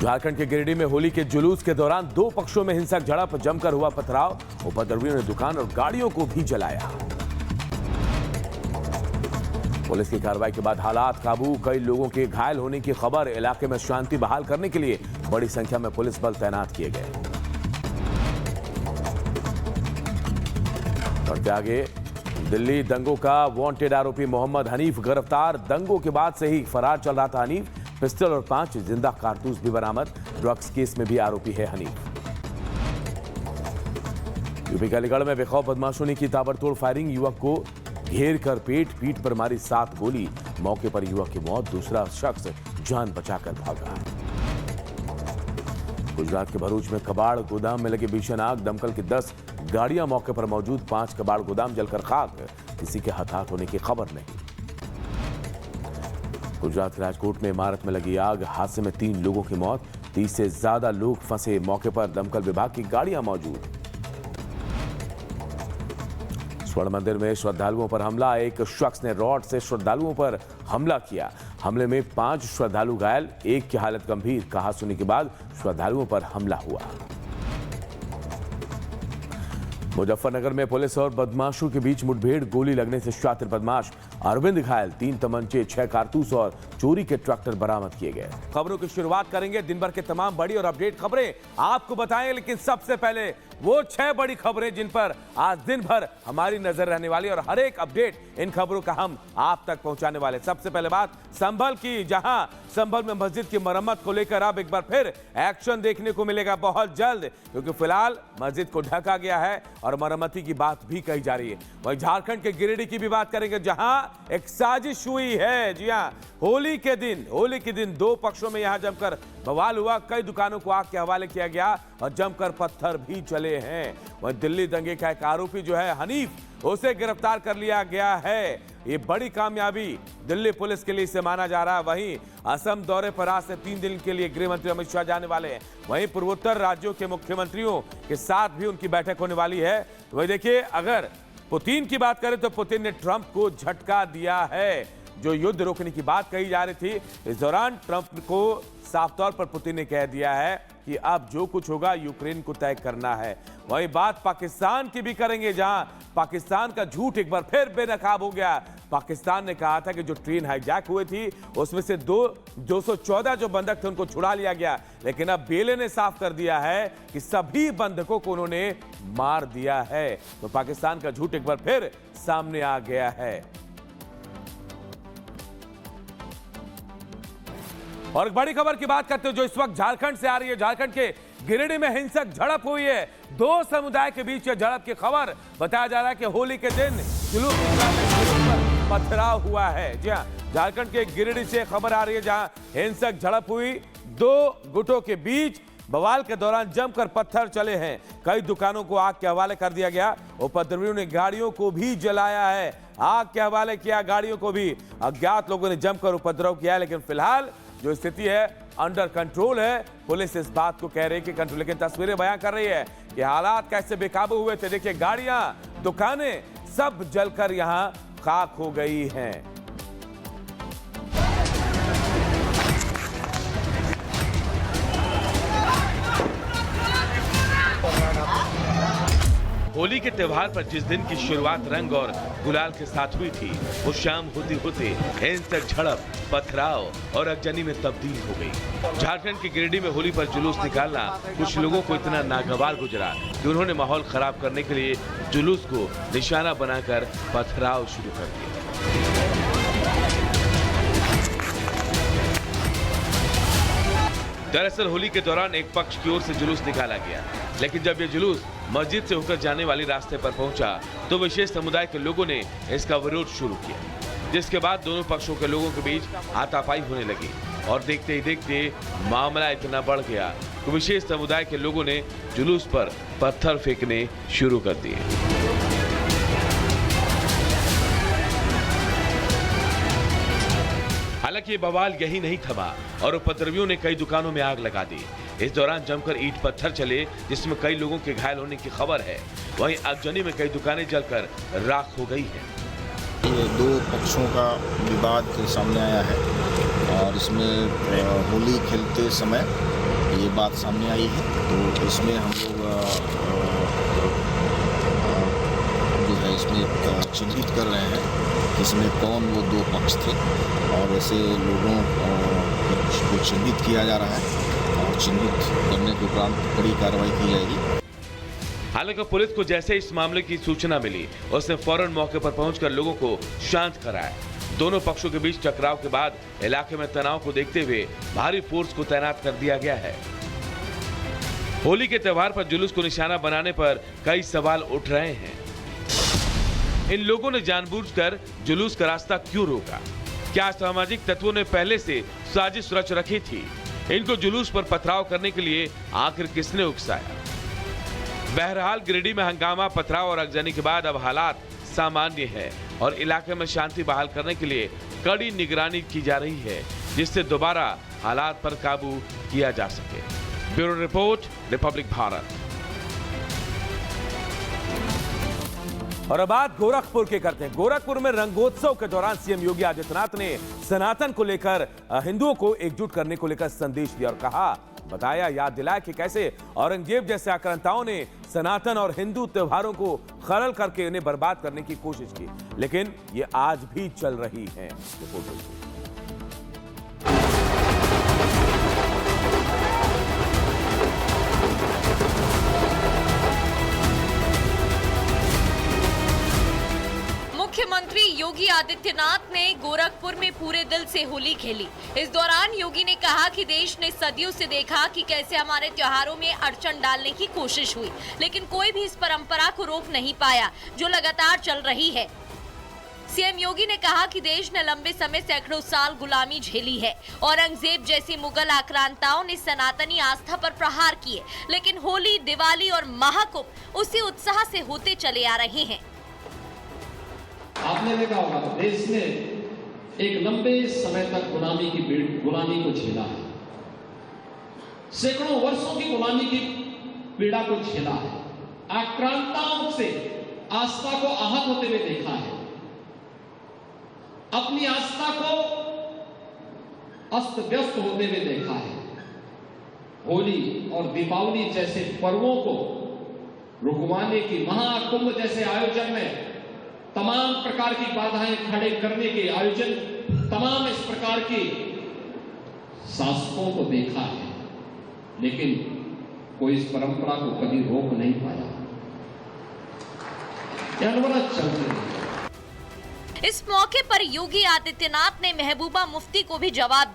झारखंड के गिरिडीह में होली के जुलूस के दौरान दो पक्षों में हिंसक झड़प, जमकर हुआ पथराव। उपद्रवियों ने दुकान और गाड़ियों को भी जलाया। पुलिस की कार्रवाई के बाद हालात काबू, कई लोगों के घायल होने की खबर। इलाके में शांति बहाल करने के लिए बड़ी संख्या में पुलिस बल तैनात किए गए। बढ़ते आगे, दिल्ली दंगों का वांटेड आरोपी मोहम्मद हनीफ गिरफ्तार। दंगों के बाद से ही फरार चल रहा था हनीफ। पिस्टल और 5 जिंदा कारतूस भी बरामद। ड्रग्स केस में भी आरोपी है हनीफ। यूपी के अलीगढ़ में बेखौफ बदमाशों ने की ताबड़तोड़ फायरिंग। युवक को घेर कर पीठ पर मारी 7 गोली। मौके पर युवक की मौत, दूसरा शख्स जान बचाकर भागा। गुजरात के भरूच में कबाड़ गोदाम में लगी भीषण आग। दमकल की 10 गाड़ियां मौके पर मौजूद। 5 कबाड़ गोदाम जलकर खाक। किसी के हताहत होने की खबर नहीं। गुजरात के राजकोट में इमारत में लगी आग। हादसे में 3 लोगों की मौत, 30 से ज्यादा लोग फंसे। मौके पर दमकल विभाग की गाड़ियां मौजूद। स्वर्ण मंदिर में श्रद्धालुओं पर हमला। एक शख्स ने रॉड से श्रद्धालुओं पर हमला किया। हमले में 5 श्रद्धालु घायल, एक की हालत गंभीर। कहासुनी के बाद श्रद्धालुओं पर हमला हुआ। मुजफ्फरनगर में पुलिस और बदमाशों के बीच मुठभेड़। गोली लगने से शातिर बदमाश अरविंद घायल। 3 तमंचे, 6 कारतूस और चोरी के ट्रैक्टर बरामद किए गए। खबरों की शुरुआत करेंगे। दिन भर के तमाम बड़ी और अपडेट खबरें आपको बताएंगे, लेकिन सबसे पहले वो 6 बड़ी खबरें जिन पर आज दिन भर हमारी नजर रहने वाली, और हर एक अपडेट इन खबरों का हम आप तक पहुंचाने वाले। सबसे पहले बात संभल की, जहां संभल में मस्जिद की मरम्मत को लेकर अब एक बार फिर एक्शन देखने को मिलेगा बहुत जल्द, क्योंकि फिलहाल मस्जिद को ढका गया है और मरम्मती की बात भी कही जा रही है। वहीं झारखंड के गिरिडीह की भी बात करेंगे, जहां एक साजिश हुई है। जी हां, होली के दिन 2 पक्षों में यहां जमकर बवाल हुआ। कई दुकानों को आग के हवाले किया गया और जमकर पत्थर भी चले हैं। वहीं दिल्ली दंगे का एक आरोपी जो है हनीफ, उसे गिरफ्तार कर लिया गया है। ये बड़ी कामयाबी दिल्ली पुलिस के लिए इसे माना जा रहा है। वहीं असम दौरे पर आज से 3 दिन के लिए गृह मंत्री अमित शाह जाने वाले हैं। वहीं पूर्वोत्तर राज्यों के मुख्यमंत्रियों के साथ भी उनकी बैठक होने वाली है। वही देखिए, अगर पुतिन की बात करें तो पुतिन ने ट्रंप को झटका दिया है। जो युद्ध रोकने की बात कही जा रही थी, इस दौरान ट्रंप को साफ तौर पर पुतिन ने कह दिया है कि अब जो कुछ होगा यूक्रेन को तय करना है। वही बात पाकिस्तान की भी करेंगे, जहां पाकिस्तान का झूठ एक बार फिर बेनकाब हो गया। पाकिस्तान ने कहा था कि जो ट्रेन हाईजैक हुई थी उसमें से 214 जो बंधक थे उनको छुड़ा लिया गया, लेकिन अब बेले ने साफ कर दिया है कि सभी बंधकों को उन्होंने मार दिया है। तो पाकिस्तान का झूठ एक बार फिर सामने आ गया है। और एक बड़ी खबर की बात करते हैं जो इस वक्त झारखंड से आ रही है। झारखंड के गिरिडीह में हिंसक झड़प हुई है। 2 समुदाय के बीच झड़प की खबर। बताया जा रहा है कि होली के दिन जुलूस पर पथराव हुआ है। जी हां, झारखंड के गिरिडीह से खबर आ रही है, जहां हिंसक झड़प हुई। 2 गुटों के बीच बवाल के दौरान जमकर पत्थर चले हैं। कई दुकानों को आग के हवाले कर दिया गया। उपद्रवियों ने गाड़ियों को भी जलाया है, आग के हवाले किया गाड़ियों को भी। अज्ञात लोगों ने जमकर उपद्रव किया, लेकिन फिलहाल जो स्थिति है अंडर कंट्रोल है। पुलिस इस बात को कह रही है कि कंट्रोल, लेकिन तस्वीरें बयां कर रही है कि हालात कैसे बेकाबू हुए थे। देखिए, गाड़ियां, दुकानें सब जलकर यहां खाक हो गई हैं। होली के त्योहार पर जिस दिन की शुरुआत रंग और गुलाल के साथ हुई थी, वो शाम होते होते हिंसक झड़प, पथराव और अगजनी में तब्दील हो गई। झारखंड के गिरिडीह में होली पर जुलूस निकालना कुछ लोगों को इतना नागवार गुजरा कि उन्होंने माहौल खराब करने के लिए जुलूस को निशाना बनाकर पथराव शुरू कर दिया। दरअसल होली के दौरान एक पक्ष की ओर से जुलूस निकाला गया, लेकिन जब यह जुलूस मस्जिद से होकर जाने वाली रास्ते पर पहुंचा तो विशेष समुदाय के लोगों ने इसका विरोध शुरू किया, जिसके बाद दोनों पक्षों के लोगों के बीच हाथापाई होने लगी। और देखते ही देखते मामला इतना बढ़ गया कि विशेष समुदाय के लोगों ने जुलूस पर पत्थर फेंकने शुरू कर दिए। हालांकि ये बवाल यही नहीं थमा और उपद्रवियों ने कई दुकानों में आग लगा दी। इस दौरान जमकर ईंट पत्थर चले, जिसमें कई लोगों के घायल होने की खबर है। वहीं आगजनी में कई दुकानें जलकर राख हो गई हैं। ये 2 पक्षों का विवाद सामने आया है और इसमें होली खेलते समय ये बात सामने आई है। तो इसमें हम लोग जो है इसमें चिन्हित कर रहे हैं कि इसमें कौन वो दो पक्ष थे, और ऐसे लोगों को चिन्हित किया जा रहा है और चिन्हित करने के उपरांत कड़ी कार्रवाई की जाएगी। हालांकि पुलिस को जैसे इस मामले की सूचना मिली, उसने फौरन मौके पर पहुंचकर लोगों को शांत कराया। दोनों पक्षों के बीच टकराव के बाद इलाके में तनाव को देखते हुए भारी फोर्स को तैनात कर दिया गया है। होली के त्योहार पर जुलूस को निशाना बनाने पर कई सवाल उठ रहे हैं। इन लोगों ने जानबूझकर जुलूस का रास्ता क्यों रोका? क्या सामाजिक तत्वों ने पहले से साजिश रच रखी थी? इनको जुलूस पर पथराव करने के लिए आखिर किसने उकसाया? बहरहाल गिरिडीह में हंगामा, पथराव और आगजनी के बाद अब हालात सामान्य है और इलाके में शांति बहाल करने के लिए कड़ी निगरानी की जा रही है, जिससे दोबारा हालात पर काबू किया जा सके। Bureau report, Republic Bharat. और अब बात गोरखपुर के करते हैं। गोरखपुर में रंगोत्सव के दौरान सीएम योगी आदित्यनाथ ने सनातन को लेकर, हिंदुओं को एकजुट करने को लेकर संदेश दिया और कहा, बताया, याद दिलाया कि कैसे औरंगजेब जैसे आक्रांताओं ने सनातन और हिंदू त्योहारों को खलल करके उन्हें बर्बाद करने की कोशिश की, लेकिन ये आज भी चल रही है। मुख्यमंत्री योगी आदित्यनाथ ने गोरखपुर में पूरे दिल से होली खेली। इस दौरान योगी ने कहा कि देश ने सदियों से देखा कि कैसे हमारे त्योहारों में अड़चन डालने की कोशिश हुई, लेकिन कोई भी इस परंपरा को रोक नहीं पाया जो लगातार चल रही है। सीएम योगी ने कहा कि देश ने लंबे समय सैकड़ों साल गुलामी झेली है। औरंगजेब जैसी मुगल आक्रांताओं ने सनातनी आस्था पर प्रहार किए, लेकिन होली, दिवाली और महाकुंभ उसी उत्साह से होते चले आ रहे हैं। आपने देखा होगा देश ने एक लंबे समय तक गुलामी को झेला है, सैकड़ों वर्षों की गुलामी की पीड़ा को झेला है, आक्रांताओं से आस्था को आहत होते हुए देखा है, अपनी आस्था को अस्त व्यस्त होते हुए देखा है। होली और दीपावली जैसे पर्वों को रुकवाने की, महाकुंभ जैसे आयोजन में तमाम प्रकार की बाधाएं खड़े करने के आयोजन, तमाम इस प्रकार की शासकों को देखा है, लेकिन कोई इस परंपरा को कभी रोक नहीं पाया। अनवरत चलते रहे। इस मौके पर योगी आदित्यनाथ ने महबूबा मुफ्ती को भी जवाब दिया।